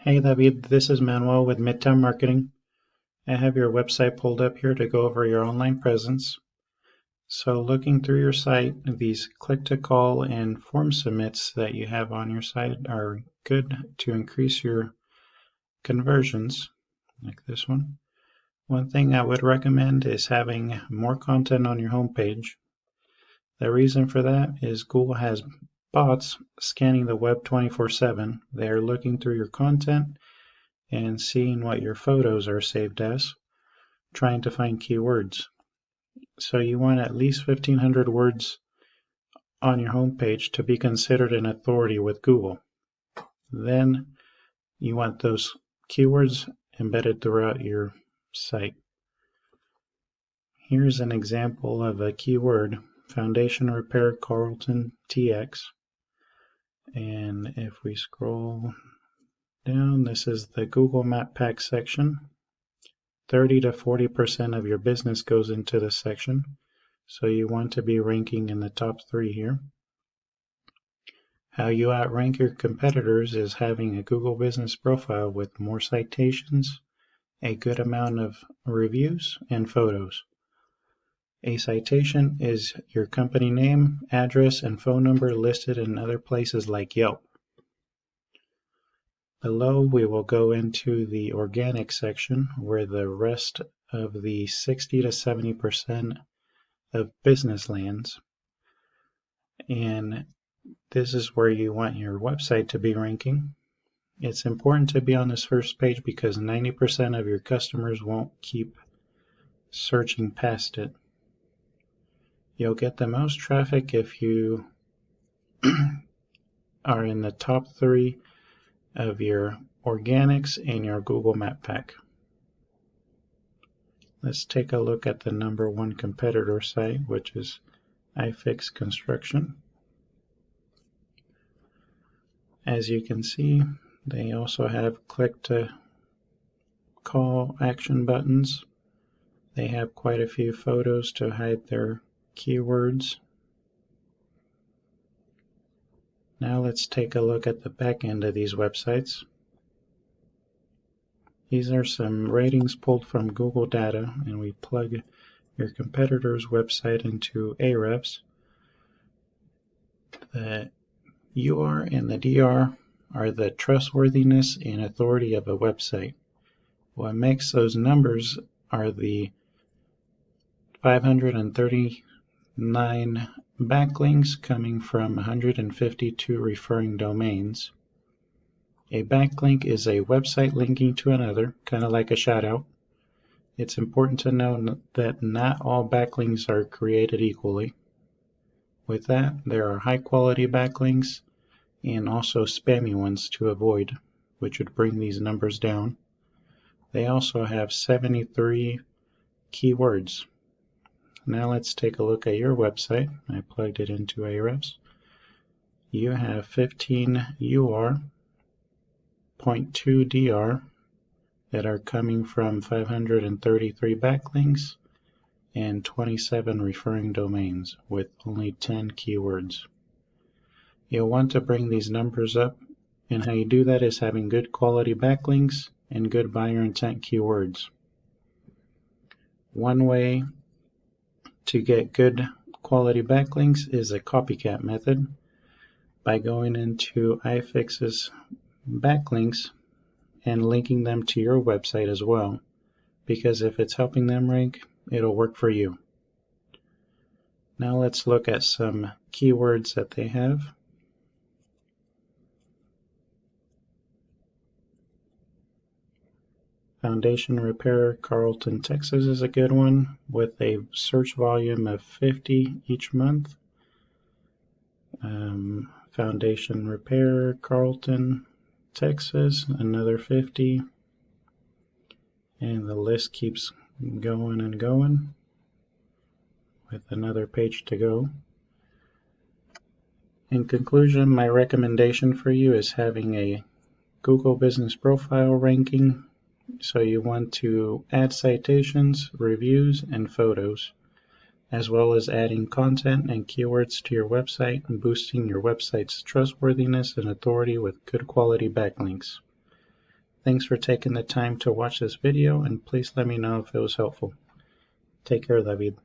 Hey David, this is Manuel with Midtown Marketing. I have your website pulled up here to go over your online presence. So looking through your site, these click to call and form submits that you have on your site are good to increase your conversions, like this one. One thing I would recommend is having more content on your homepage. The reason for that is Google has bots scanning the web 24/7. They are looking through your content and seeing what your photos are saved as, trying to find keywords. So you want at least 1,500 words on your homepage to be considered an authority with Google. Then you want those keywords embedded throughout your site. Here's an example of a keyword, Foundation Repair Carrollton TX. And if we scroll down, this is the Google Map Pack section. 30 to 40% of your business goes into this section, so you want to be ranking in the top 3 here. How you outrank your competitors is having a Google business profile with more citations, a good amount of reviews, and photos. A citation is your company name, address, and phone number listed in other places like Yelp. Below, we will go into the organic section where the rest of the 60 to 70% of business lands. And this is where you want your website to be ranking. It's important to be on this first page because 90% of your customers won't keep searching past it. You'll get the most traffic if you are in the top 3 of your organics and your Google Map Pack. Let's take a look at the number 1 competitor site, which is iFix Construction. As you can see, they also have click to call action buttons. They have quite a few photos to hide their keywords. Now let's take a look at the back end of these websites. These are some ratings pulled from Google data, and we plug your competitor's website into Ahrefs. The UR and the DR are the trustworthiness and authority of a website. What makes those numbers are the 539 backlinks coming from 152 referring domains. A backlink is a website linking to another, kind of like a shout-out. It's important to know that not all backlinks are created equally. With that, there are high-quality backlinks and also spammy ones to avoid, which would bring these numbers down. They also have 73 keywords. Now let's take a look at your website. I plugged it into Ahrefs. You have 15 UR, 0.2 DR that are coming from 533 backlinks and 27 referring domains with only 10 keywords. You'll want to bring these numbers up, and how you do that is having good quality backlinks and good buyer intent keywords. One way to get good quality backlinks is a copycat method by going into iFix's backlinks and linking them to your website as well, because if it's helping them rank, it'll work for you. Now let's look at some keywords that they have. Foundation Repair Carrollton, Texas is a good one with a search volume of 50 each month. Foundation Repair Carrollton, Texas, another 50. And the list keeps going and going with another page to go. In conclusion, my recommendation for you is having a Google Business Profile ranking. So you want to add citations, reviews, and photos, as well as adding content and keywords to your website and boosting your website's trustworthiness and authority with good quality backlinks. Thanks for taking the time to watch this video, and please let me know if it was helpful. Take care, David.